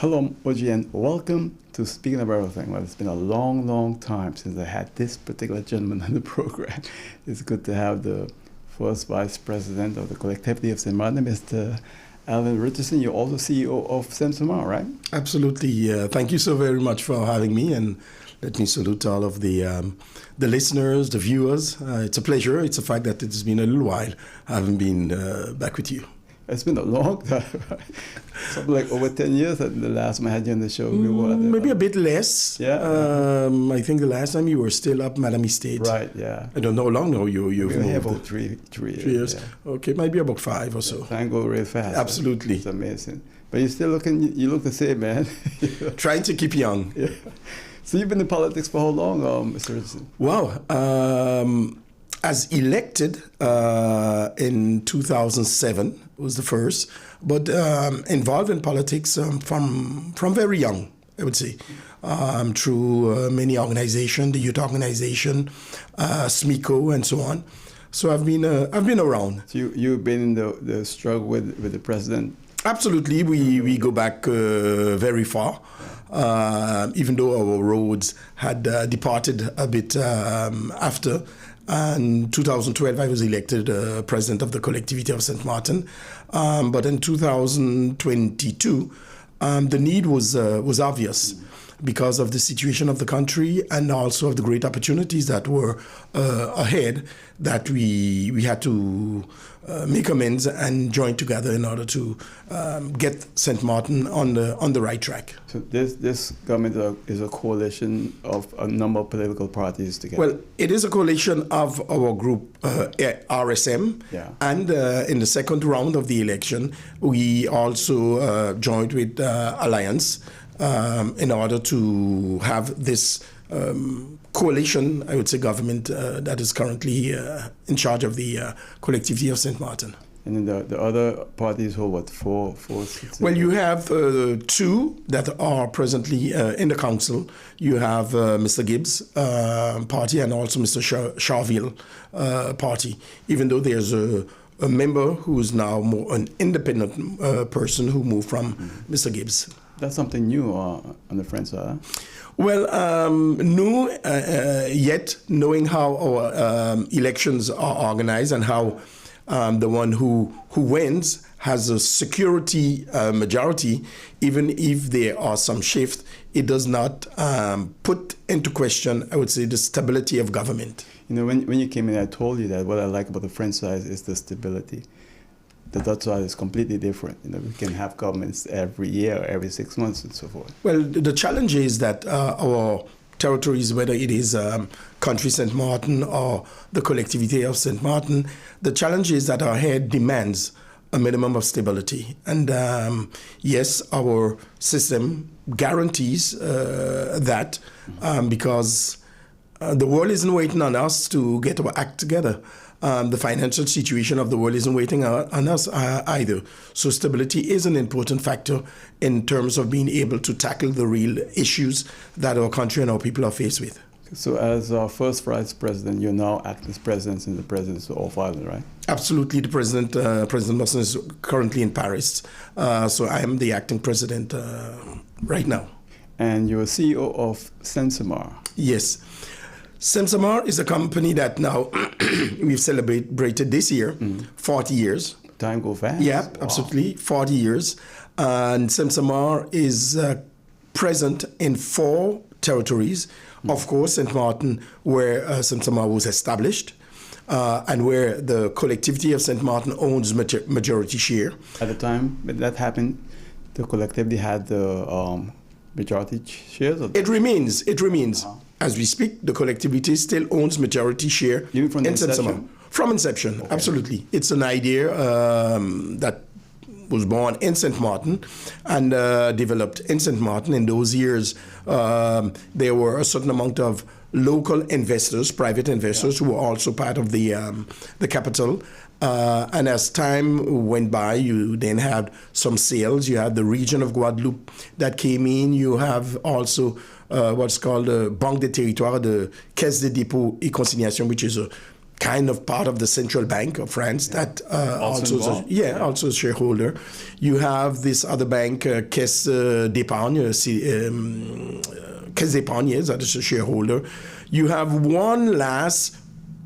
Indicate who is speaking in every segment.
Speaker 1: Hello, Oji, and welcome to Speaking of Everything. Well, it's been a long, long time since I had this particular gentleman on the program. It's good to have the first Vice President of the Collectivity of St. Martin, Mr. Alain Richardson. You're also CEO of Saint-Simon, right?
Speaker 2: Absolutely. Thank you so very much for having me, and let me salute all of the listeners, the viewers. It's a pleasure. It's a fact that it's been a little while I haven't been back with you.
Speaker 1: It's been a long time, right? Something like over 10 years that the last time I had you on the show.
Speaker 2: Maybe a bit less.
Speaker 1: Yeah.
Speaker 2: I think the last time you were still up Madame Estate.
Speaker 1: Right, yeah.
Speaker 2: I don't know how long now you've
Speaker 1: we
Speaker 2: moved.
Speaker 1: have about three years.
Speaker 2: Yeah. Okay, maybe about 5 or so.
Speaker 1: Time go real fast.
Speaker 2: Absolutely.
Speaker 1: It's amazing. But you're still you look the same, man.
Speaker 2: Trying to keep young.
Speaker 1: Yeah. So you've been in politics for how long, Mr. Richardson?
Speaker 2: Wow. As elected in 2007 was the first, but involved in politics from very young, I would say, through many organizations, the youth organization, SMICO, and so on. So I've been around.
Speaker 1: So you've been in the struggle with the president.
Speaker 2: Absolutely, we go back very far. Even though our roads had departed a bit after. In 2012, I was elected president of the Collectivity of St. Martin. But in 2022, the need was obvious because of the situation of the country and also of the great opportunities that were ahead, that we had to make amends and join together in order to get St. Martin on the right track.
Speaker 1: So this government is a coalition of a number of political parties together.
Speaker 2: Well, it is a coalition of our group, RSM,
Speaker 1: yeah.
Speaker 2: And in the second round of the election, we also joined with Alliance in order to have this coalition, I would say, government that is currently in charge of the Collectivity of St. Martin.
Speaker 1: And then the other parties hold what, four seats?
Speaker 2: Well, you have two that are presently in the council. You have Mr. Gibbs' party and also Mr. Charville party, even though there's a member who is now more an independent person who moved from Mr. Gibbs.
Speaker 1: That's something new on the French side.
Speaker 2: Well, new yet, knowing how our elections are organized and how the one who wins has a security majority, even if there are some shifts, it does not put into question, I would say, the stability of government.
Speaker 1: You know, when you came in, I told you that what I like about the French side is the stability. The Dutch side is completely different. You know, we can have governments every year, every 6 months, and so forth.
Speaker 2: Well, the challenge is that our territories, whether it is Country St. Martin or the Collectivity of St. Martin, the challenge is that our head demands a minimum of stability. And yes, our system guarantees that because the world isn't waiting on us to get our act together. The financial situation of the world isn't waiting on us either. So stability is an important factor in terms of being able to tackle the real issues that our country and our people are faced with.
Speaker 1: So as our first vice president, you're now acting as president and the president of Ireland, right?
Speaker 2: Absolutely. The president, President Musson, is currently in Paris. So I am the acting president right now.
Speaker 1: And you're CEO of Saint-Simon.
Speaker 2: Yes. Saint-Simon is a company that now we've celebrated this year 40 years.
Speaker 1: Time go fast.
Speaker 2: Yeah,
Speaker 1: wow.
Speaker 2: Absolutely, 40 years. And Saint-Simon is present in 4 territories. Of course, St. Martin, where Saint-Simon was established, and where the Collectivity of St. Martin owns majority share.
Speaker 1: At the time that happened, the collectivity had the majority shares?
Speaker 2: It remains. As we speak, the collectivity still owns majority share
Speaker 1: Even from
Speaker 2: in
Speaker 1: inception?
Speaker 2: From inception,
Speaker 1: Okay.
Speaker 2: Absolutely. It's an idea that was born in St. Martin and developed in St. Martin. In those years, there were a certain amount of local investors, private investors, who were also part of the capital. And as time went by, you then had some sales. You had the region of Guadeloupe that came in. You have also what's called the Banque des Territoires, the Caisse des Dépôts et Consignations, which is a kind of part of the central bank of France that also also a shareholder. You have this other bank, Caisse d'Épargne, Caisse d'Épargne, that is a shareholder. You have one last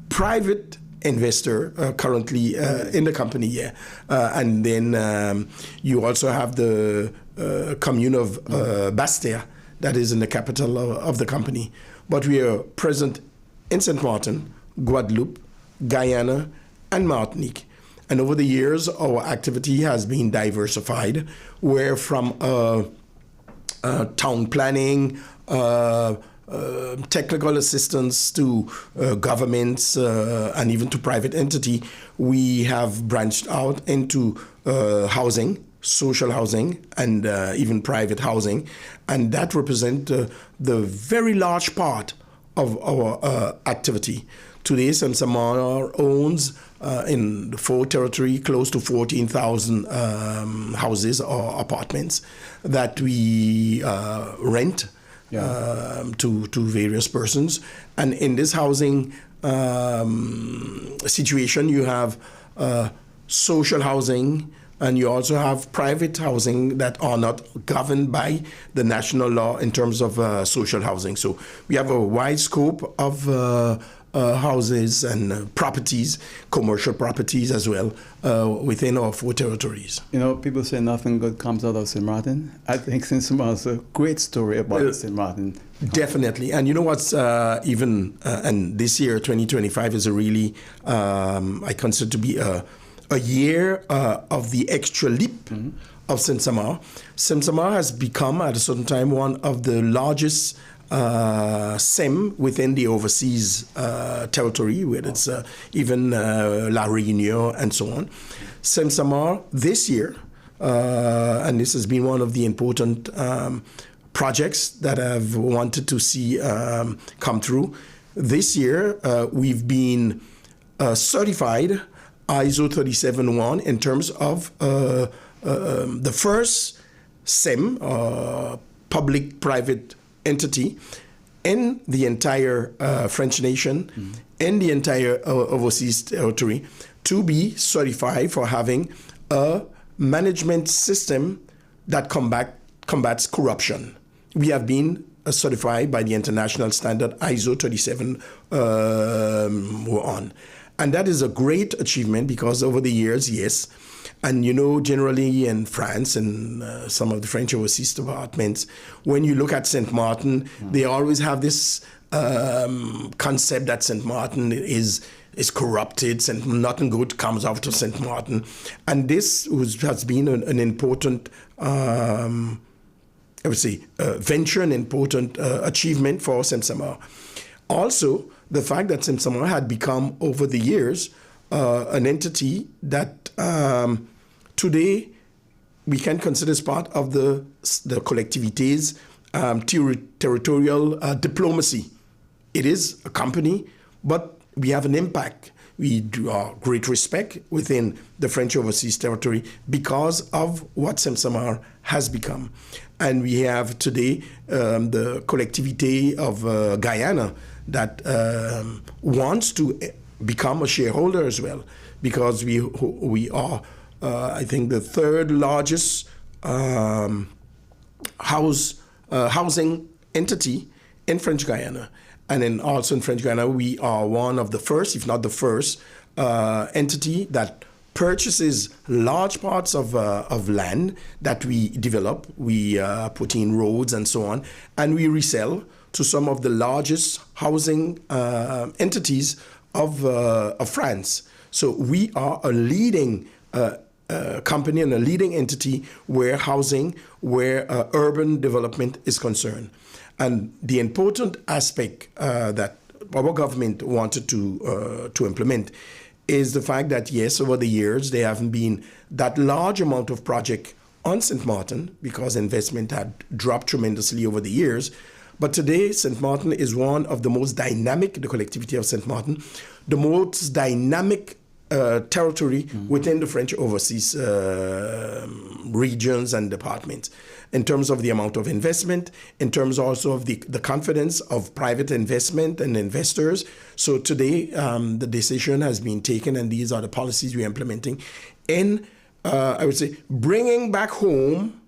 Speaker 2: private investor currently in the company, and then you also have the commune of Bastia, that is in the capital of the company. But we are present in Saint Martin, Guadeloupe, Guyana, and Martinique. And over the years, our activity has been diversified, where from town planning, technical assistance to governments and even to private entity, we have branched out into housing, social housing, and even private housing. And that represents the very large part of our activity. Today, Samsamar owns in the 4 territory close to 14,000 houses or apartments that we rent to various persons. And in this housing situation, you have social housing, and you also have private housing that are not governed by the national law in terms of social housing. So we have a wide scope of houses and properties, commercial properties as well, within our 4 territories.
Speaker 1: You know, people say nothing good comes out of St. Martin. I think St. Martin is a great story about St. Martin.
Speaker 2: Definitely. And you know what's and this year, 2025, is a really, I consider to be a year of the extra leap of Saint-Samar. Saint-Samar has become, at a certain time, one of the largest SEM within the overseas territory, where it's even La Réunion and so on. Saint-Samar this year, and this has been one of the important projects that I've wanted to see come through. This year, we've been certified ISO 371 in terms of the first SEM, public-private entity, in the entire French nation, in the entire overseas territory, to be certified for having a management system that combats corruption. We have been certified by the international standard ISO 371. And that is a great achievement because over the years, yes, and you know, generally in France and some of the French overseas departments, when you look at Saint Martin, they always have this concept that Saint Martin is corrupted, and nothing good comes out of Saint Martin. And this has been an important, I would say, venture, an important achievement for Saint-Samar. Also, the fact that Saint-Samar had become, over the years, an entity that today we can consider as part of the collectivity's territorial diplomacy. It is a company, but we have an impact. We draw great respect within the French overseas territory because of what Saint-Samar has become. And we have today the collectivité of Guyana that wants to become a shareholder as well, because we are, I think, the 3rd largest housing entity in French Guyana. And also in French Guyana, we are one of the first, if not the first, entity that purchases large parts of land that we develop. We put in roads and so on, and we resell to some of the largest housing entities of France. So we are a leading company and a leading entity where housing, where urban development is concerned. And the important aspect that our government wanted to implement is the fact that, yes, over the years, there haven't been that large amount of project on St. Martin because investment had dropped tremendously over the years. But today, St. Martin is one of the most dynamic, the collectivity of St. Martin, the most dynamic territory within the French overseas regions and departments, in terms of the amount of investment, in terms also of the confidence of private investment and investors. So today, the decision has been taken, and these are the policies we're implementing in, I would say, bringing back home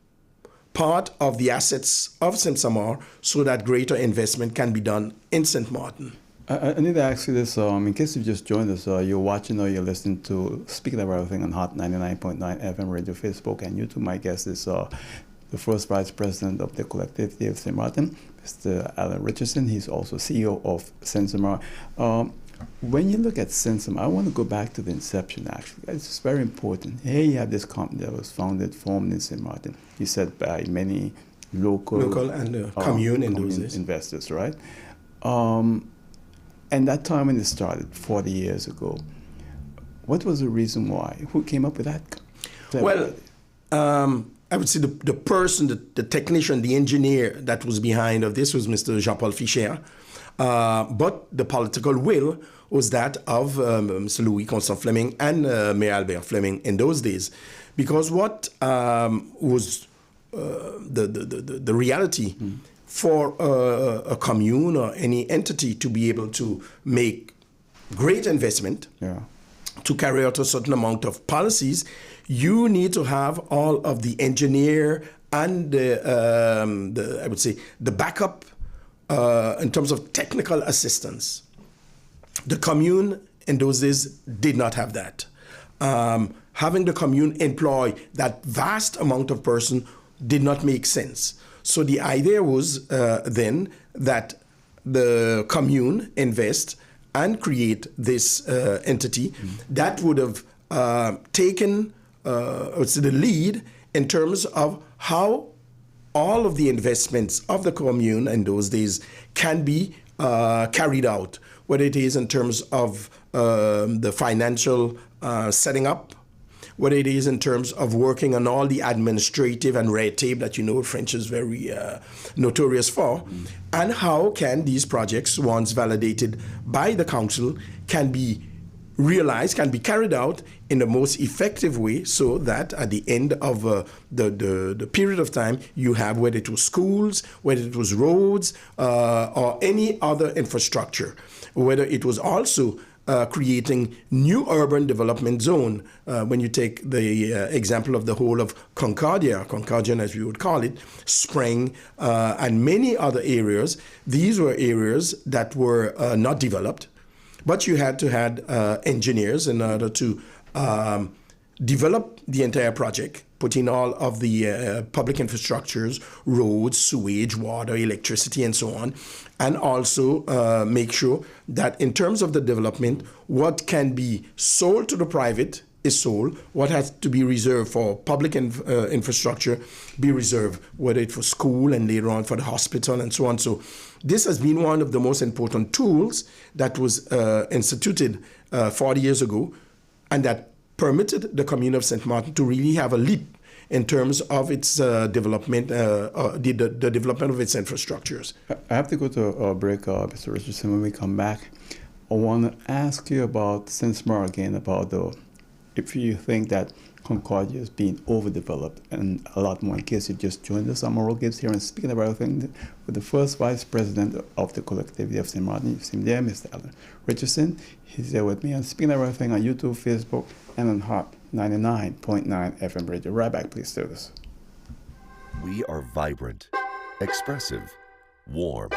Speaker 2: part of the assets of Saint-Samar so that greater investment can be done in St. Martin.
Speaker 1: I need to ask you this, in case you've just joined us, you're watching or you're listening to Speaking of Everything on Hot 99.9 FM radio, Facebook, and YouTube. My guest is the first Vice President of the Collectivity of St. Martin, Mr. Alain Richardson. He's also CEO of Saint-Samar. When you look at Saint-Samar, I want to go back to the inception, actually. It's very important. Here you have this company that was formed in St. Martin. You said by many local
Speaker 2: and commune
Speaker 1: investors, right? And that time when it started, 40 years ago, what was the reason why? Who came up with that?
Speaker 2: Well, I would say the person, the technician, the engineer that was behind of this was Mr. Jean-Paul Fischer. But the political will was that of Mr. Louis Constant Fleming and Mayor Albert Fleming in those days. Because what was the reality for a commune or any entity to be able to make great investment, to carry out a certain amount of policies, you need to have all of the engineer and I would say the backup in terms of technical assistance. The commune in those days did not have that. Having the commune employ that vast amount of person did not make sense. So the idea was then that the commune invest and create this entity that would have taken the lead in terms of how all of the investments of the commune in those days can be carried out, whether it is in terms of the financial setting up, whether it is in terms of working on all the administrative and red tape that French is very notorious for, and how can these projects, once validated by the council, can be realized, can be carried out in the most effective way, so that at the end of the period of time, you have, whether it was schools, whether it was roads, or any other infrastructure, whether it was also creating new urban development zone. When you take the example of the whole of Concordian as we would call it, Spring, and many other areas, these were areas that were not developed, but you had to have engineers in order to develop the entire project, put in all of the public infrastructures, roads, sewage, water, electricity, and so on, and also make sure that in terms of the development, what can be sold to the private is sold, what has to be reserved for public infrastructure be reserved, whether it's for school and later on for the hospital and so on. So this has been one of the most important tools that was instituted 40 years ago, and that permitted the commune of St. Martin to really have a leap in terms of its development, the development of its infrastructures.
Speaker 1: I have to go to a break, Mr. Richardson. When we come back, I want to ask you about Saint-Samar again, about if you think that Concordia is being overdeveloped, and a lot more. In case you just joined us, I'm Oral Gibbs here, and speaking about everything with the first Vice President of the Collectivity of St. Martin. You've seen there, Mr. Alain Richardson. He's there with me on Speaking of Everything on YouTube, Facebook, and on Hot 99.9 FM radio. Right back, please, service.
Speaker 3: We are vibrant, expressive, warm,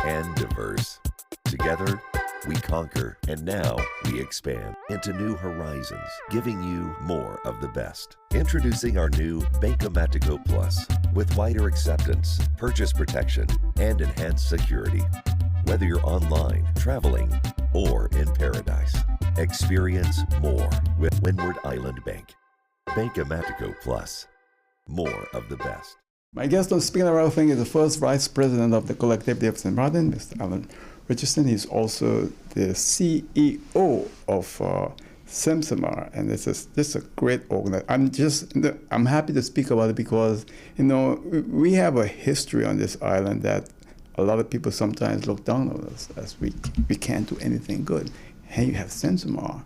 Speaker 3: and diverse. Together, we conquer, and now we expand into new horizons, giving you more of the best. Introducing our new Bankomatico Plus with wider acceptance, purchase protection, and enhanced security. Whether you're online, traveling, or in paradise, experience more with Windward Island Bank. Bankomatico Plus, more of the best.
Speaker 1: My guest on Speaking of Everything is the first Vice President of the Collectivity of St. Martin, Mr. Alain Richardson. He's also the CEO of Saint-Samar, and this is a great organization. I'm happy to speak about it because we have a history on this island that a lot of people sometimes look down on us as we can't do anything good. And you have Saint-Samar.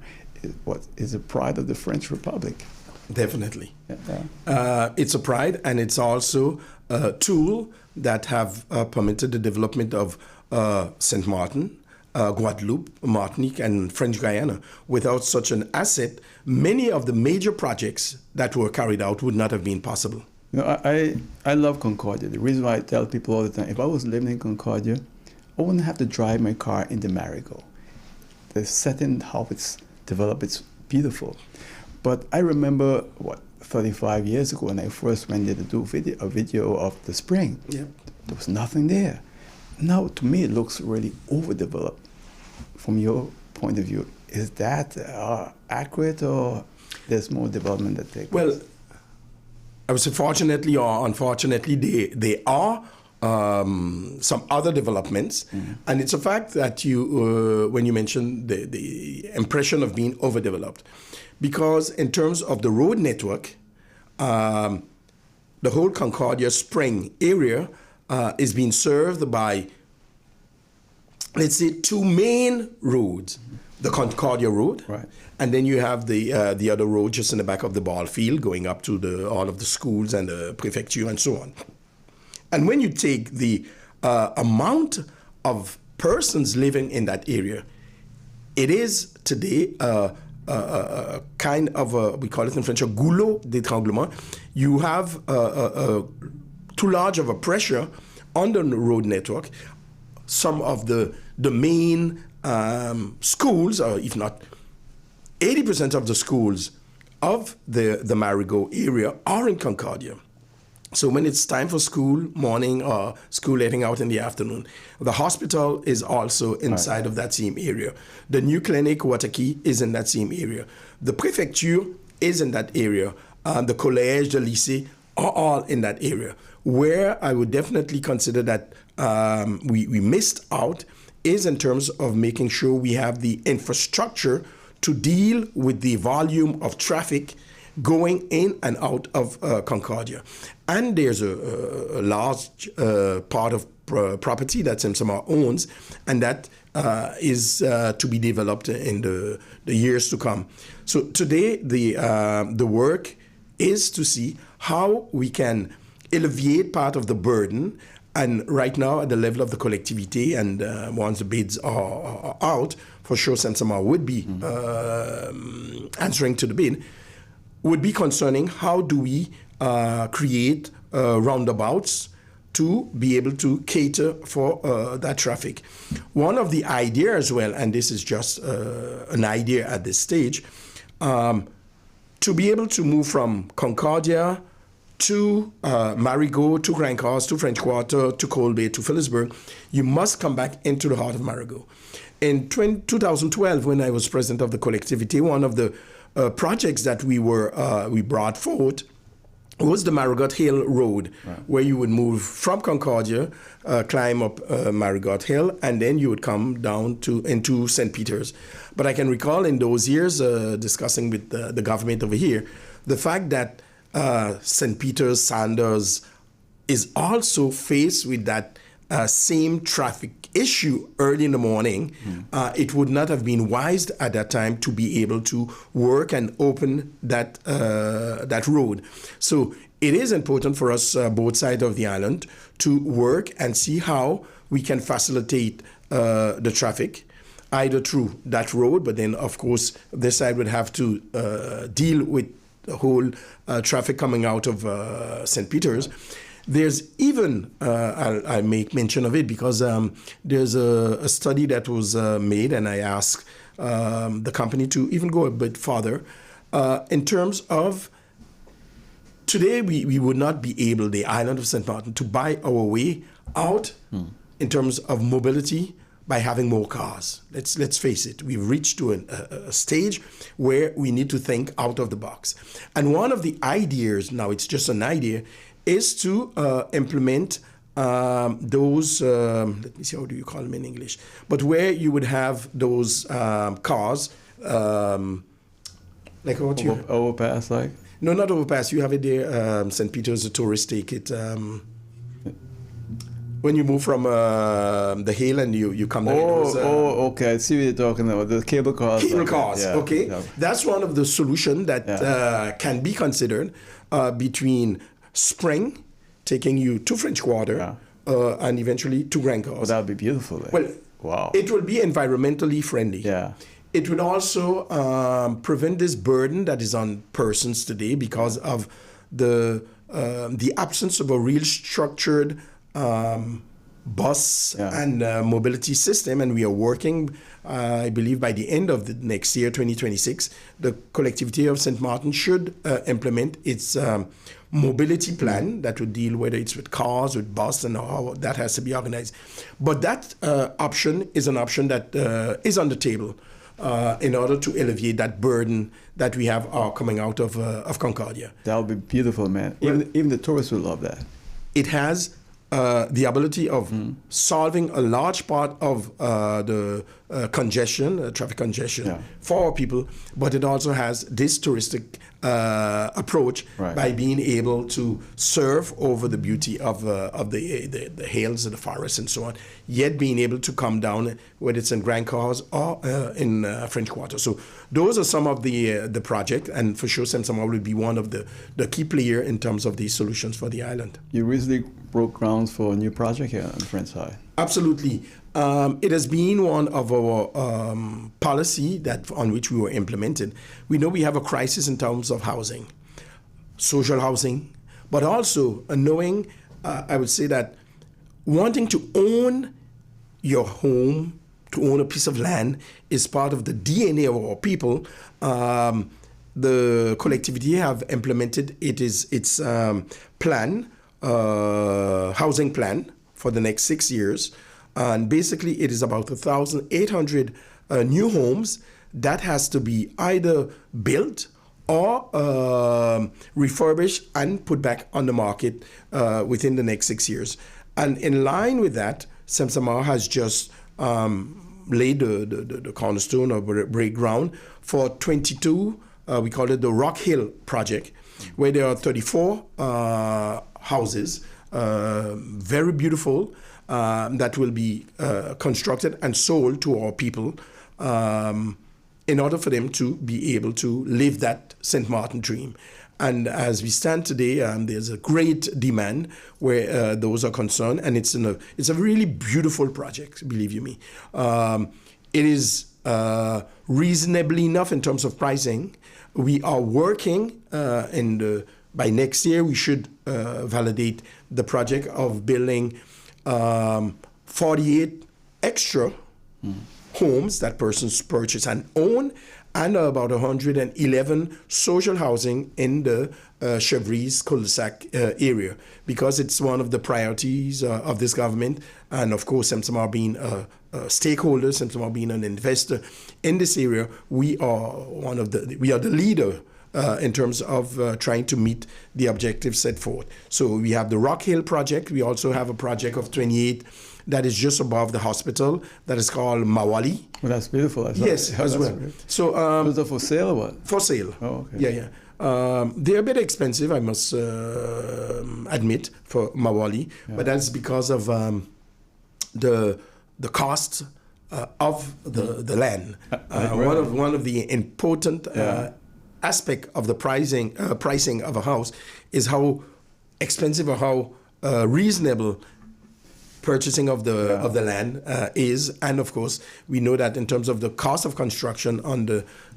Speaker 1: is a pride of the French Republic.
Speaker 2: Definitely.
Speaker 1: Yeah.
Speaker 2: It's a pride, and it's also a tool that have permitted the development of Saint Martin, Guadeloupe, Martinique, and French Guiana. Without such an asset, many of the major projects that were carried out would not have been possible.
Speaker 1: I love Concordia. The reason why I tell people all the time, if I was living in Concordia, I wouldn't have to drive my car in the Marigot. The setting, how it's developed, it's beautiful. But I remember, 35 years ago when I first went there to do a video of the spring.
Speaker 2: Yeah.
Speaker 1: There was nothing there. Now, to me, it looks really overdeveloped. From your point of view, is that accurate, or there's more development that takes place?
Speaker 2: Well, I would say fortunately or unfortunately, there are some other developments. Mm-hmm. And it's a fact that you, when you mentioned the impression of being overdeveloped, because in terms of the road network, the whole Concordia Spring area is being served by, let's say, two main roads. The Concordia Road,
Speaker 1: right,
Speaker 2: and then you have the other road just in the back of the ball field going up to all of the schools and the prefecture and so on. And when you take the amount of persons living in that area, it is today a kind of we call it in French a goulot d'étranglement. You have too large of a pressure on the road network. Some of the main schools, or if not 80% of the schools of the Marigot area are in Concordia. So when it's time for school, morning, or school letting out in the afternoon, the hospital is also inside of that same area. The new clinic, Waterkey, is in that same area. The prefecture is in that area. The collège, the lycée are all in that area. Where I would definitely consider that we missed out is in terms of making sure we have the infrastructure to deal with the volume of traffic going in and out of Concordia. And there's a large part of property that Simsama owns, and that is to be developed in the years to come. So today, the work is to see how we can alleviate part of the burden. And right now, at the level of the collectivity, and once the bids are out, for sure Simsama would be answering to the bid, would be concerning how do we create roundabouts to be able to cater for that traffic. One of the ideas as well, and this is just an idea at this stage, to be able to move from Concordia to Marigot, to Grand Cross, to French Quarter, to Colbay, to Phillipsburg, you must come back into the heart of Marigot. In 2012, when I was president of the collectivity, one of the projects that we brought forward was the Marigot Hill Road, right, where you would move from Concordia, climb up Marigot Hill, and then you would come down into St. Peter's. But I can recall in those years, discussing with the government over here, the fact that St. Peter's, Sanders is also faced with that same traffic issue early in the morning. It would not have been wise at that time to be able to work and open that road. So it is important for us, both sides of the island, to work and see how we can facilitate the traffic, either through that road, but then, of course, this side would have to deal with the whole traffic coming out of St. Peter's. There's even, I'll make mention of it because there's a study that was made, and I asked the company to even go a bit further in terms of today we would not be able, the island of St. Martin, to buy our way out in terms of mobility by having more cars. Let's face it, we've reached to a stage where we need to think out of the box. And one of the ideas, now it's just an idea, is to implement those, let me see, how do you call them in English? But where you would have those cars, like what you...
Speaker 1: Overpass, like?
Speaker 2: No, not overpass. You have it there, St. Peter's, a tourist take it. When you move from the hill and you come down.
Speaker 1: Okay. I see what you're talking about. The cable cars.
Speaker 2: Cable cars,
Speaker 1: yeah,
Speaker 2: okay.
Speaker 1: Yeah.
Speaker 2: That's one of the solutions that can be considered between spring, taking you to French Quarter, and eventually to Grand Cause.
Speaker 1: Well, that would be beautiful. Then.
Speaker 2: Well,
Speaker 1: wow.
Speaker 2: It will be environmentally friendly.
Speaker 1: Yeah.
Speaker 2: It would also prevent this burden that is on persons today because of the absence of a real structured bus and mobility system. And we are working, I believe, by the end of the next year, 2026, the collectivity of St. Martin should implement its mobility plan that would deal whether it's with cars, with bus, and how that has to be organized. But that option is an option that is on the table in order to alleviate that burden that we have coming out of Concordia.
Speaker 1: That would be beautiful, man. Even the tourists will love that.
Speaker 2: It has the ability of solving a large part of the congestion, traffic congestion for our people, but it also has this touristic approach by being able to surf over the beauty of the hills and the forests and so on, yet being able to come down, whether it's in Grand Cause or in French Quarter. So those are some of the project, and for sure Samsama will be one of the key player in terms of these solutions for the island.
Speaker 1: You recently broke ground for a new project here on the French side.
Speaker 2: Absolutely. It has been one of our policy on which we were implemented. We know we have a crisis in terms of housing, social housing, but also knowing, I would say that wanting to own your home, to own a piece of land is part of the DNA of our people. The collectivity have implemented its plan, housing plan for the next 6 years. And basically, it is about 1,800 new homes that has to be either built or refurbished and put back on the market within the next 6 years. And in line with that, Samsama has just laid the cornerstone or break ground for 22, we call it the Rock Hill project, where there are 34 houses, very beautiful, that will be constructed and sold to our people in order for them to be able to live that St. Martin dream. And as we stand today, there's a great demand where those are concerned, and it's a really beautiful project, believe you me. It is reasonably enough in terms of pricing. We are working by next year, we should validate the project of building 48 extra homes that persons purchase and own, and about 111 social housing in the Chevries cul-de-sac area, because it's one of the priorities of this government. And of course, Samsama being a stakeholder, Samsama being an investor in this area, we are the leader in terms of trying to meet the objectives set forth. So we have the Rock Hill project. We also have a project of 28 that is just above the hospital that is called Mawali.
Speaker 1: Well, that's beautiful.
Speaker 2: Yes, as well.
Speaker 1: Great.
Speaker 2: So
Speaker 1: was it for sale or what?
Speaker 2: For sale.
Speaker 1: Oh, okay.
Speaker 2: Yeah. They're a bit expensive, I must admit, for Mawali, but that's because of the cost of the land. One of the important aspect of the pricing of a house is how expensive or how reasonable purchasing of the land is. And of course, we know that in terms of the cost of construction on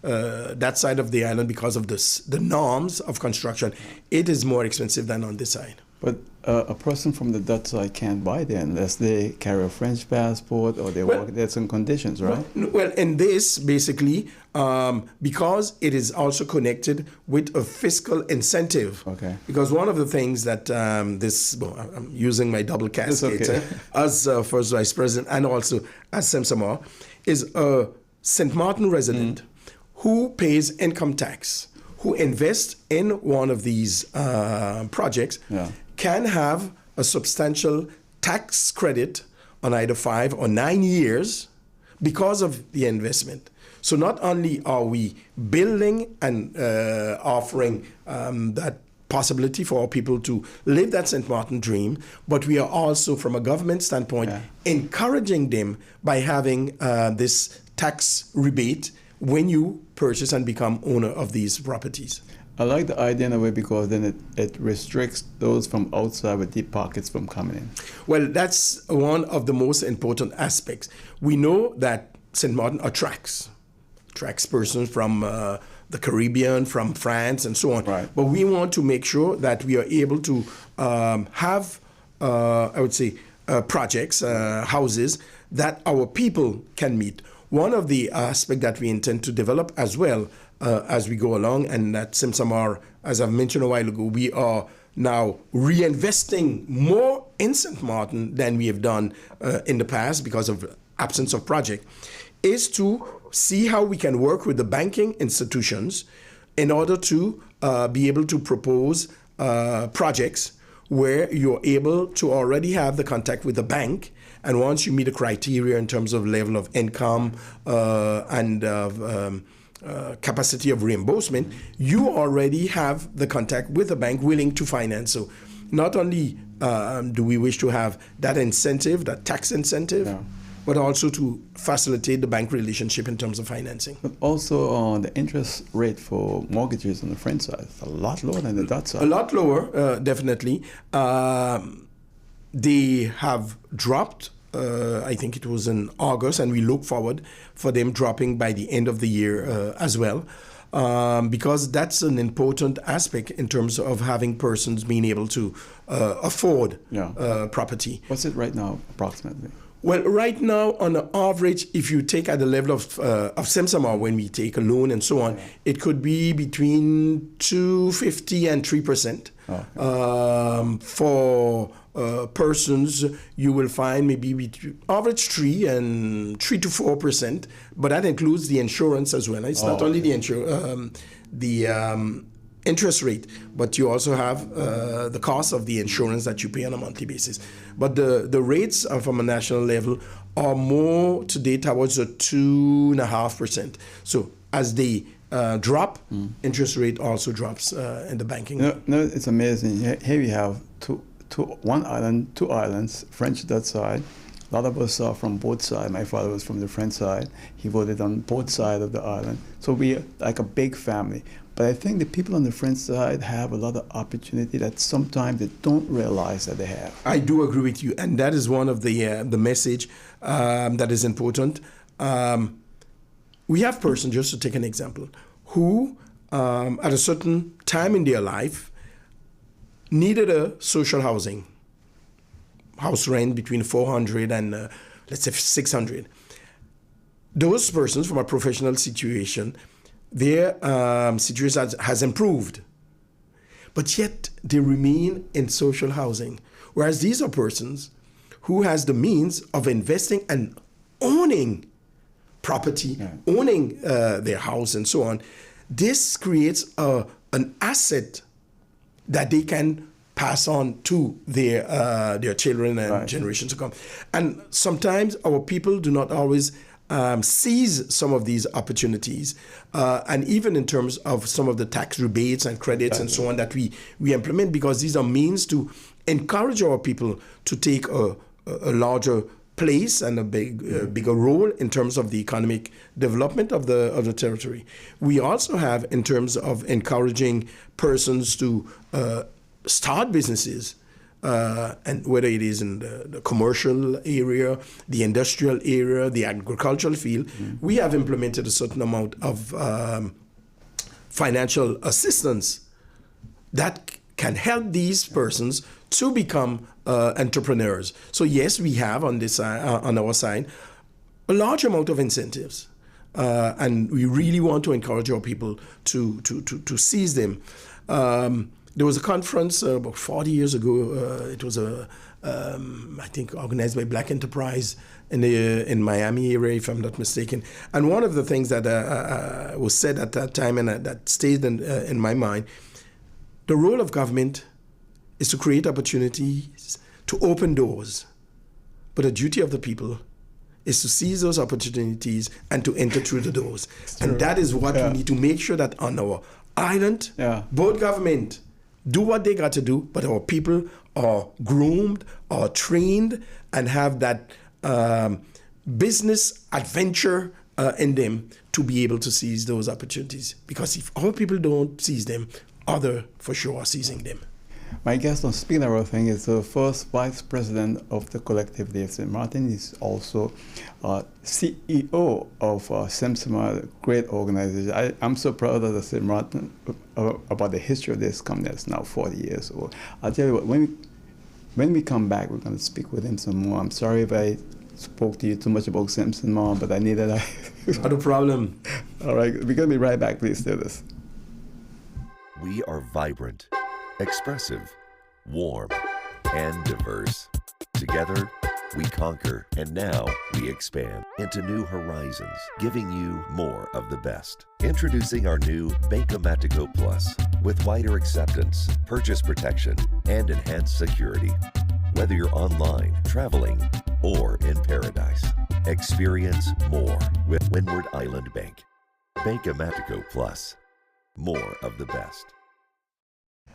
Speaker 2: that side of the island, because of the norms of construction, it is more expensive than on this side.
Speaker 1: But a person from the Dutch side can't buy there unless they carry a French passport or they work. There's some conditions, right?
Speaker 2: Well, in this, basically, because it is also connected with a fiscal incentive. Okay. Because one of the things that I'm using my double casket as first vice president and also as Samsama, is a St. Martin resident who pays income tax, who invests in one of these projects, can have a substantial tax credit on either 5 or 9 years because of the investment. So not only are we building and offering that possibility for our people to live that St. Martin dream, but we are also, from a government standpoint, encouraging them by having this tax rebate when you purchase and become owner of these properties.
Speaker 1: I like the idea in a way because then it restricts those from outside with deep pockets from coming in.
Speaker 2: Well, that's one of the most important aspects. We know that St. Martin attracts persons from the Caribbean, from France, and so on.
Speaker 1: Right.
Speaker 2: But we want to make sure that we are able to have, I would say, projects, houses that our people can meet. One of the aspects that we intend to develop as well as we go along, and at Simsamar, as I've mentioned a while ago, we are now reinvesting more in St. Martin than we have done in the past because of absence of project, is to see how we can work with the banking institutions in order to be able to propose projects where you're able to already have the contact with the bank. And once you meet the criteria in terms of level of income and capacity of reimbursement, you already have the contact with the bank willing to finance. So not only do we wish to have that incentive, that tax incentive, but also to facilitate the bank relationship in terms of financing.
Speaker 1: But also the interest rate for mortgages on the French side is a lot lower than the Dutch side.
Speaker 2: A lot lower, definitely. They have dropped. I think it was in August, and we look forward for them dropping by the end of the year as well, because that's an important aspect in terms of having persons being able to afford property.
Speaker 1: What's it right now, approximately?
Speaker 2: Well, right now, on an average, if you take at the level of Simsamar, when we take a loan and so on, it could be between 2.50 and 3%. For persons, you will find maybe between average 3 to 4%, but that includes the insurance as well. It's not only the interest rate, but you also have the cost of the insurance that you pay on a monthly basis. But the rates from a national level are more today towards a 2.5%. So as they drop, interest rate also drops in the banking.
Speaker 1: No, it's amazing. Here we have two islands, French Dutch side. A lot of us are from both sides. My father was from the French side. He voted on both sides of the island. So we are like a big family. But I think the people on the French side have a lot of opportunity that sometimes they don't realize that they have.
Speaker 2: I do agree with you, and that is one of the message that is important. We have persons, just to take an example, who at a certain time in their life needed a social housing, house rent between 400 and let's say 600. Those persons from a professional situation, their situation has improved, but yet they remain in social housing. Whereas these are persons who has the means of investing and owning property, owning their house and so on. This creates an asset that they can pass on to their children and generations to come. And sometimes our people do not always seize some of these opportunities, and even in terms of some of the tax rebates and credits and so on that we implement, because these are means to encourage our people to take a larger place and a bigger role in terms of the economic development of the territory. We also have, in terms of encouraging persons to start businesses, and whether it is in the commercial area, the industrial area, the agricultural field, we have implemented a certain amount of financial assistance that can help these persons to become entrepreneurs. So yes, we have on our side a large amount of incentives, and we really want to encourage our people to seize them. There was a conference about 40 years ago. It was I think organized by Black Enterprise in Miami area, if I'm not mistaken. And one of the things that was said at that time, and that stayed in my mind, the role of government is to create opportunities, to open doors. But the duty of the people is to seize those opportunities and to enter through the doors. And that is what we need to make sure that on our island, both government do what they got to do, but our people are groomed, are trained, and have that business adventure in them to be able to seize those opportunities. Because if our people don't seize them, other for sure are seizing them.
Speaker 1: My guest on Speaking About Thing is the first vice president of the Collectivity of St. Martin. He's also CEO of Simpson, a great organization. I'm so proud of the St. Martin about the history of this company that's now 40 years old. I'll tell you what, when we come back, we're going to speak with him some more. I'm sorry if I spoke to you too much about Simpson, Mom, but I needed that.
Speaker 2: Not a problem.
Speaker 1: All right, we're going to be right back. Please do this.
Speaker 3: We are vibrant, expressive, warm, and diverse. Together, we conquer, and now we expand into new horizons, giving you more of the best. Introducing our new Banco Matico Plus with wider acceptance, purchase protection, and enhanced security. Whether you're online, traveling, or in paradise, experience more with Windward Island Bank. Banco Matico Plus. More of the best.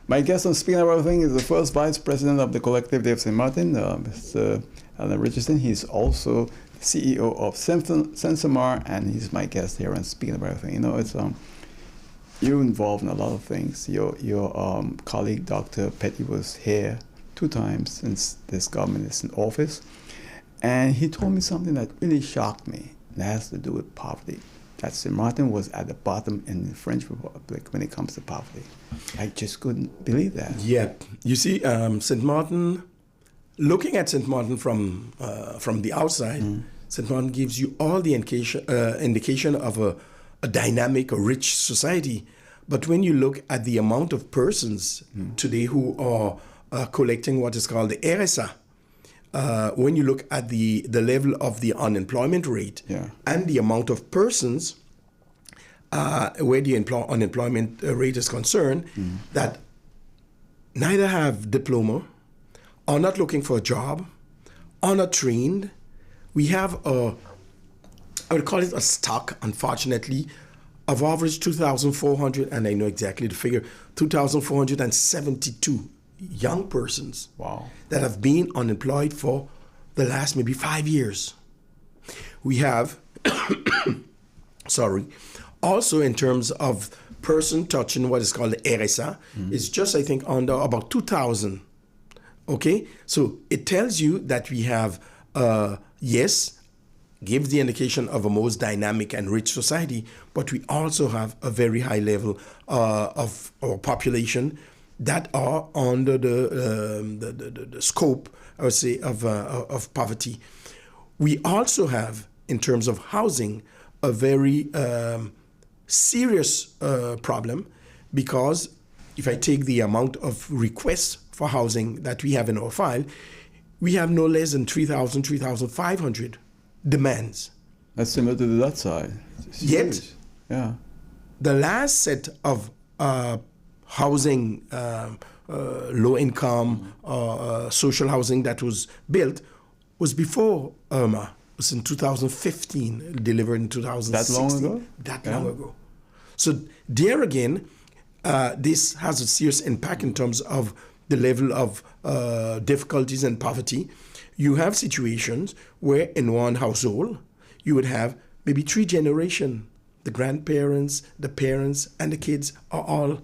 Speaker 1: My guest on Speaking About Thing is the first vice president of the Collectivity of St. Martin, Mr. Alain Richardson. He's also CEO of Sensamar, and he's my guest here on Speaking About Thing. You know, it's you're involved in a lot of things. Your colleague, Dr. Petty, was here 2 times since this government is in office, and he told me something that really shocked me. It has to do with poverty. That St. Martin was at the bottom in the French Republic when it comes to poverty. I just couldn't believe that.
Speaker 2: Yeah, you see, St. Martin, looking at St. Martin from the outside, St. Martin gives you all the indication of a dynamic, a rich society. But when you look at the amount of persons today who are collecting what is called the RSA, when you look at the level of the unemployment rate and the amount of persons where the unemployment rate is concerned, that neither have diploma, are not looking for a job, are not trained. We have I would call it a stock, unfortunately, of average 2,400, and I know exactly the figure, 2,472 young persons that have been unemployed for the last maybe 5 years. We have, also in terms of person touching what is called the RSA, it's just, I think, under about 2,000. Okay? So it tells you that we have, yes, gives the indication of a most dynamic and rich society, but we also have a very high level of our population that are under the scope, I would say, of poverty. We also have, in terms of housing, a very serious problem, because if I take the amount of requests for housing that we have in our file, we have no less than 3,000, 3,500 demands.
Speaker 1: That's similar to the Dutch side.
Speaker 2: Yet, the last set of housing, low income, social housing that was built was before Irma. It was in 2015, delivered in 2016.
Speaker 1: That long ago?
Speaker 2: That long ago. So there again, this has a serious impact in terms of the level of difficulties and poverty. You have situations where in one household, you would have maybe 3 generations. The grandparents, the parents, and the kids are all,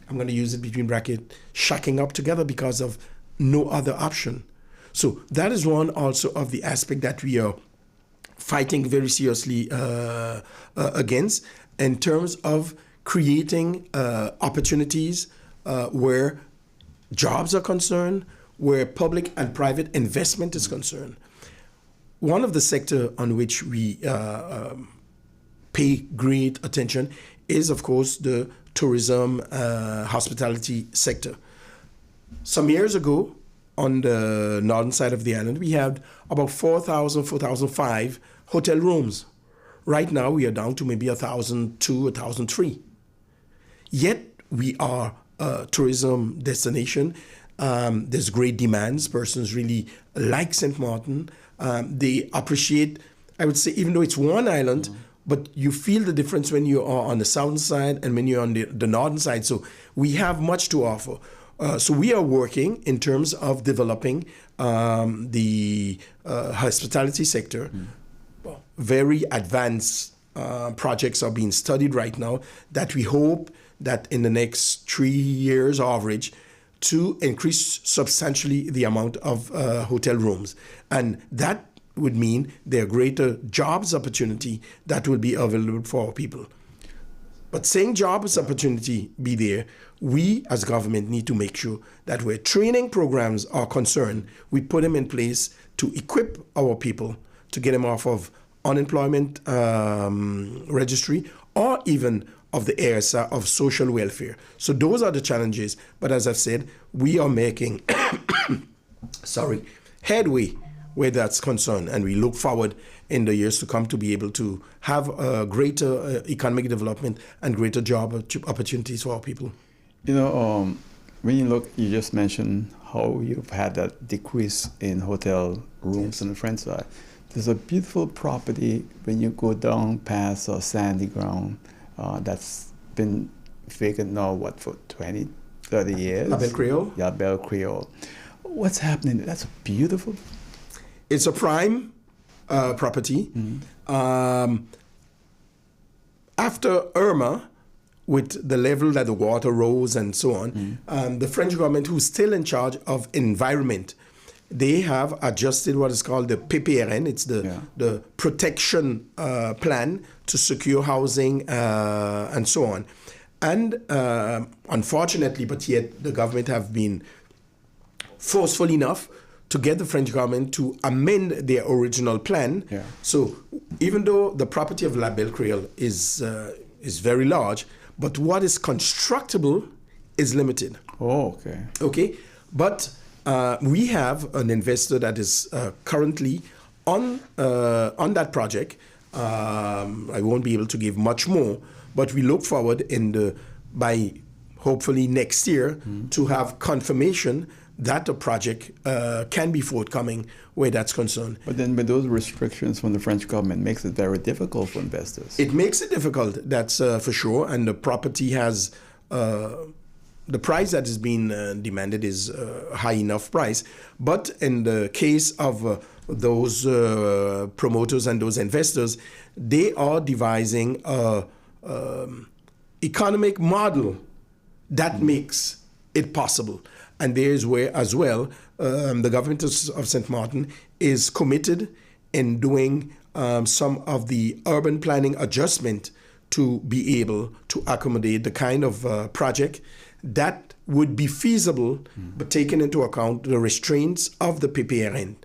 Speaker 2: I'm going to use it between brackets, shacking up together because of no other option. So that is one also of the aspect that we are fighting very seriously against, in terms of creating opportunities where jobs are concerned, where public and private investment is concerned. One of the sectors on which we pay great attention is, of course, the tourism, hospitality sector. Some years ago, on the northern side of the island, we had about 4,000, 4,005 hotel rooms. Right now, we are down to maybe 1,002, 1,003. Yet, we are a tourism destination. There's great demands. Persons really like St. Martin. They appreciate, I would say, even though it's one island, but you feel the difference when you are on the southern side and when you're on the northern side. So we have much to offer. So we are working in terms of developing the hospitality sector. Well, very advanced projects are being studied right now that we hope that in the next 3 years average to increase substantially the amount of hotel rooms. And that would mean there are greater jobs opportunity that will be available for our people. But saying jobs opportunity be there, we as government need to make sure that where training programs are concerned, we put them in place to equip our people to get them off of unemployment registry or even of the area of social welfare. So those are the challenges. But as I've said, we are making headway where that's concerned. And we look forward in the years to come to be able to have greater economic development and greater job opportunities for our people.
Speaker 1: You know, when you look, you just mentioned how you've had that decrease in hotel rooms on the French side. There's a beautiful property when you go down past Sandy Ground that's been vacant now, for 20, 30 years?
Speaker 2: La Belle Creole?
Speaker 1: Yeah, Belle Creole. What's happening? That's beautiful.
Speaker 2: It's a prime property. Mm-hmm. After Irma, with the level that the water rose and so on, the French government, who's still in charge of environment, they have adjusted what is called the PPRN. It's the protection plan to secure housing and so on. And unfortunately, but yet the government have been forceful enough to get the French government to amend their original plan. Yeah. So even though the property of La Belle Creole is very large, but what is constructible is limited.
Speaker 1: Oh, okay.
Speaker 2: Okay, but we have an investor that is currently on that project. I won't be able to give much more, but we look forward by hopefully next year to have confirmation that the project can be forthcoming where that's concerned.
Speaker 1: But then with those restrictions from the French government makes it very difficult for investors.
Speaker 2: It makes it difficult, that's for sure. And the property has, the price that is being demanded is a high enough price. But in the case of those promoters and those investors, they are devising a economic model that makes it possible. And there's where, as well, the government of St. Martin is committed in doing some of the urban planning adjustment to be able to accommodate the kind of project that would be feasible, but taking into account the restraints of the PPRN,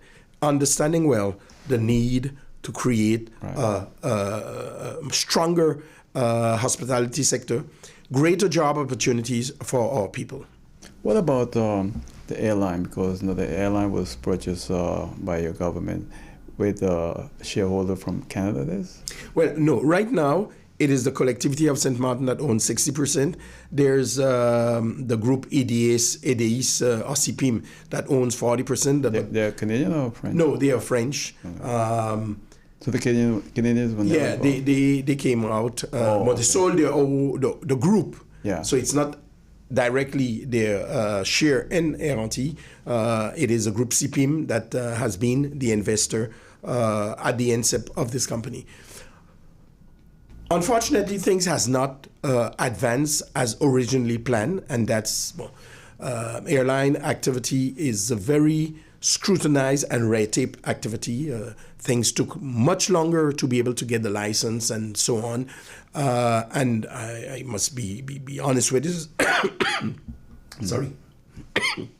Speaker 2: understanding well the need to create a stronger hospitality sector, greater job opportunities for our people.
Speaker 1: What about the airline? Because the airline was purchased by your government with a shareholder from Canada.
Speaker 2: Well, no. Right now, it is the collectivity of St. Martin that owns 60%. There's the group EDIS or CPIM that owns 40%.
Speaker 1: They're Canadian or French?
Speaker 2: No, they are French.
Speaker 1: So the Canadians were never
Speaker 2: involved? They came out, but they sold the group.
Speaker 1: Yeah.
Speaker 2: So it's not directly their share in Air-Antilles. It is a group CPIM that has been the investor at the incept of this company. Unfortunately, things has not advanced as originally planned, and that's airline activity is a very scrutinized and red tape activity. Things took much longer to be able to get the license and so on. And I must be honest with this. Sorry.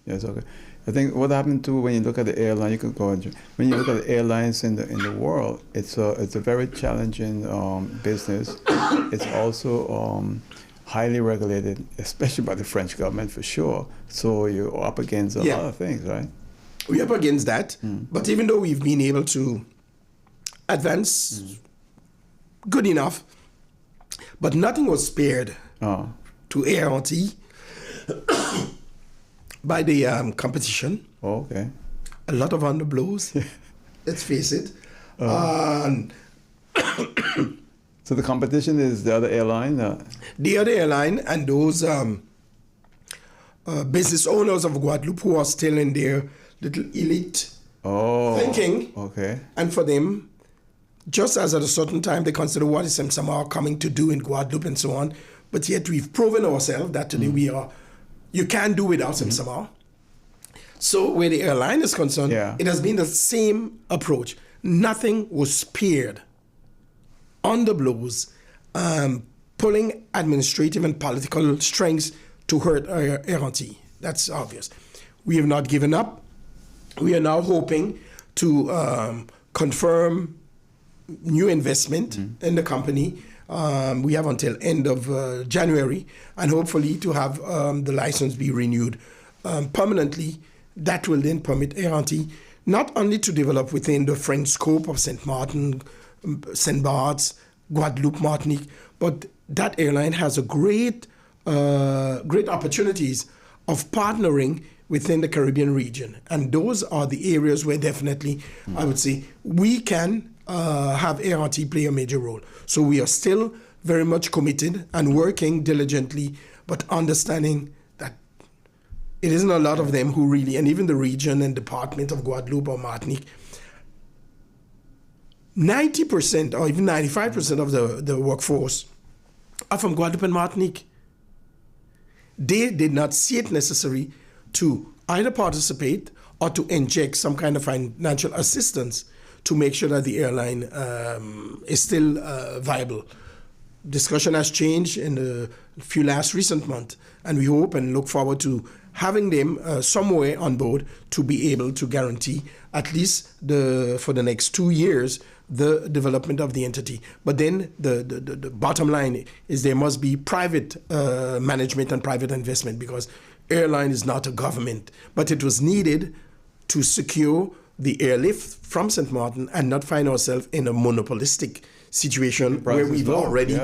Speaker 1: Yes, okay. I think what happened to when you look at the airline, you can go when you look at the airlines in the world, it's a very challenging business. It's also highly regulated, especially by the French government for sure. So you're up against a lot of things, right?
Speaker 2: We're up against that, but even though we've been able to advance good enough, but nothing was spared to Air-Antilles by the competition.
Speaker 1: Oh, okay.
Speaker 2: A lot of underblows, let's face it.
Speaker 1: So the competition is the other airline?
Speaker 2: The other airline and those business owners of Guadeloupe who are still in their little elite thinking.
Speaker 1: Okay.
Speaker 2: And for them, just as at a certain time they consider what is Samar coming to do in Guadeloupe and so on, but yet we've proven ourselves that today you can do without Samar. So where the airline is concerned, it has been the same approach. Nothing was spared on the blows, pulling administrative and political strings to hurt Air. That's obvious. We have not given up. We are now hoping to confirm new investment in the company. We have until end of January, and hopefully to have the license be renewed permanently. That will then permit Air not only to develop within the French scope of Saint Martin, Saint Barts, Guadeloupe, Martinique, but that airline has a great opportunities of partnering within the Caribbean region. And those are the areas where definitely, I would say, we can have Air play a major role. So we are still very much committed and working diligently, but understanding that it isn't a lot of them who really, and even the region and department of Guadeloupe or Martinique, 90% or even 95% of the workforce are from Guadeloupe and Martinique. They did not see it necessary to either participate or to inject some kind of financial assistance to make sure that the airline is still viable. Discussion has changed in the few recent months, and we hope and look forward to having them somewhere on board to be able to guarantee at least for the next 2 years the development of the entity. But then the bottom line is there must be private management and private investment, because airline is not a government, but it was needed to secure the airlift from St. Martin and not find ourselves in a monopolistic situation where we've already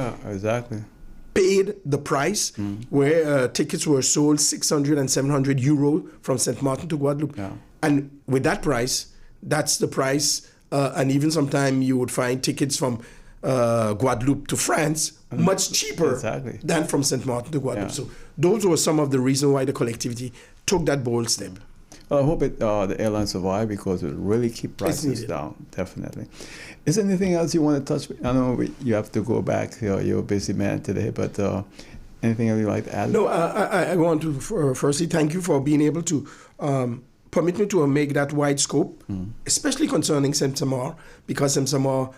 Speaker 2: paid the price, where tickets were sold 600 and 700 euro from St. Martin to Guadeloupe. Yeah. And with that price, that's the price, and even sometimes you would find tickets from Guadeloupe to France much cheaper than from St. Martin to Guadeloupe. Yeah. So those were some of the reasons why the collectivity took that bold step.
Speaker 1: Well, I hope the airline survive, because it will really keep prices down, definitely. Is there anything else you want to touch? I know you have to go back. You're a busy man today, but anything else you'd like to add?
Speaker 2: No, I want to firstly thank you for being able to permit me to make that wide scope, especially concerning Semsamar, because Semsamar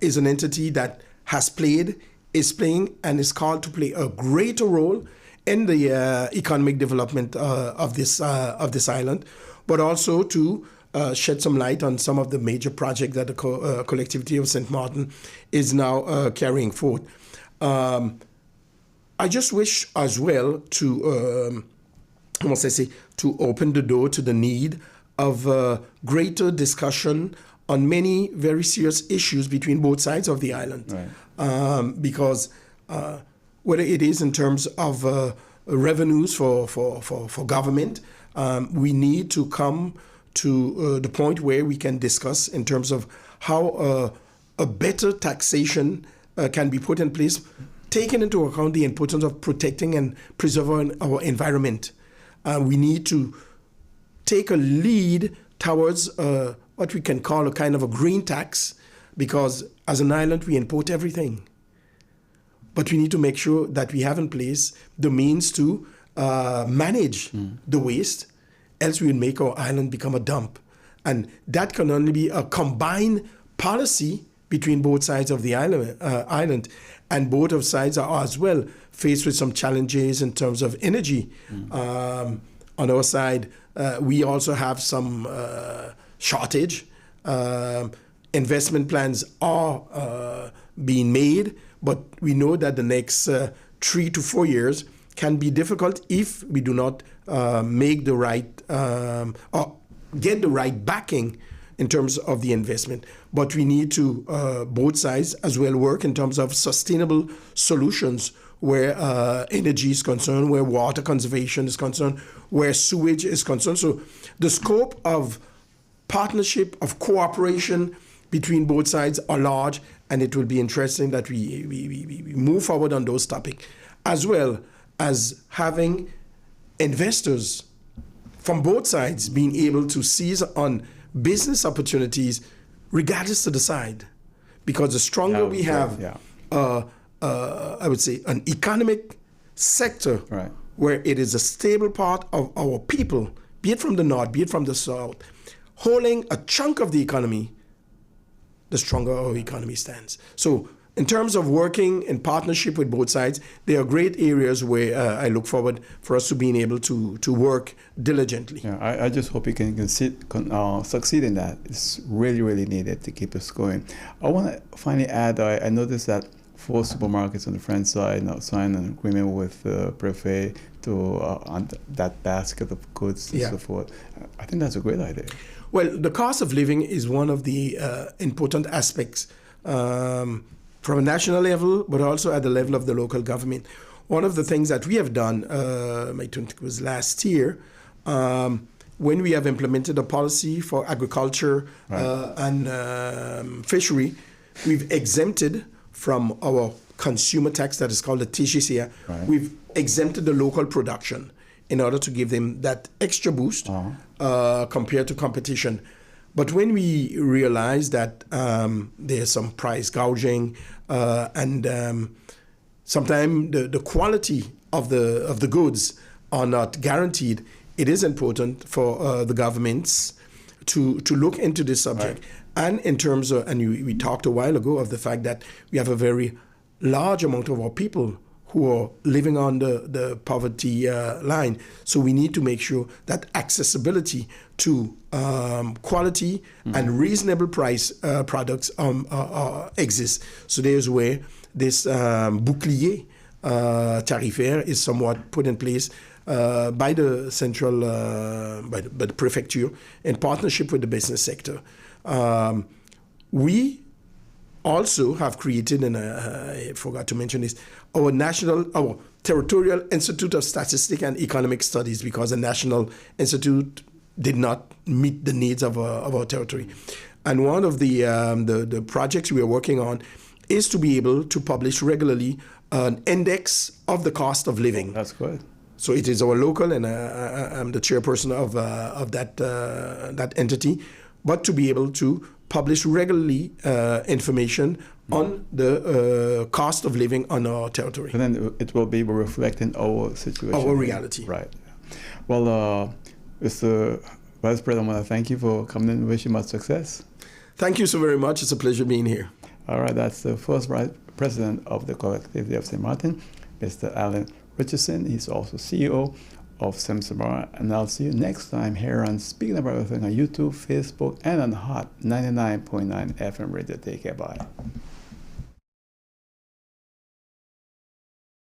Speaker 2: is an entity that has played, is playing, and is called to play a greater role in the economic development of this island, but also to shed some light on some of the major projects that the collectivity of St. Martin is now carrying forth. I just wish as well to, to open the door to the need of greater discussion on many very serious issues between both sides of the island. Right. Because whether it is in terms of revenues for government, we need to come to the point where we can discuss in terms of how a better taxation can be put in place, taking into account the importance of protecting and preserving our environment. We need to take a lead towards what we can call a kind of a green tax, because as an island we import everything. But we need to make sure that we have in place the means to manage the waste, else we will make our island become a dump. And that can only be a combined policy between both sides of the island. And both of sides are as well faced with some challenges in terms of energy. On our side, we also have some shortage. Investment plans are being made, but we know that the next 3 to 4 years can be difficult if we do not make the right or get the right backing in terms of the investment. But we need to, both sides as well, work in terms of sustainable solutions where energy is concerned, where water conservation is concerned, where sewage is concerned. So the scope of partnership, of cooperation between both sides are large, and it will be interesting that we move forward on those topics, as well as having investors from both sides being able to seize on business opportunities regardless of the side. Because the stronger we have, I would say, an economic sector where it is a stable part of our people, be it from the north, be it from the south, holding a chunk of the economy, the stronger our economy stands. So in terms of working in partnership with both sides, there are great areas where I look forward for us to being able to work diligently.
Speaker 1: Yeah, I just hope you can succeed in that. It's really, really needed to keep us going. I want to finally add, I noticed that 4 supermarkets on the French side now signed an agreement with Prefet to on that basket of goods and so forth. I think that's a great idea.
Speaker 2: Well, the cost of living is one of the important aspects from a national level, but also at the level of the local government. One of the things that we have done, I think it was last year, when we have implemented a policy for agriculture and fishery, we've exempted from our consumer tax that is called the TGCA, we've exempted the local production in order to give them that extra boost compared to competition. But when we realize that there's some price gouging and sometimes the quality of the goods are not guaranteed, it is important for the governments to look into this subject. And in terms of, and we talked a while ago of the fact that we have a very large amount of our people who are living on the poverty line. So we need to make sure that accessibility to quality and reasonable price products exists. So there's where this bouclier tarifaire is somewhat put in place by the central, by the prefecture in partnership with the business sector. We also have created, and I forgot to mention this, our Territorial Institute of Statistics and Economic Studies, because the National Institute did not meet the needs of our territory. And one of the projects we are working on is to be able to publish regularly an index of the cost of living.
Speaker 1: That's good.
Speaker 2: So it is our local, and I'm the chairperson of that entity, but to be able to publish regularly information on the cost of living on our territory.
Speaker 1: And then it will be reflecting our situation.
Speaker 2: Our reality.
Speaker 1: Right. Well, Mr. Vice President, I want to thank you for coming in and wish you much success.
Speaker 2: Thank you so very much. It's a pleasure being here.
Speaker 1: All right, that's the first Vice President of the Collectivity of St. Martin, Mr. Alain Richardson. He's also CEO of Samsara, and I'll see you next time here on Speaking About Everything on YouTube, Facebook, and on Hot 99.9 FM radio. Take care, bye.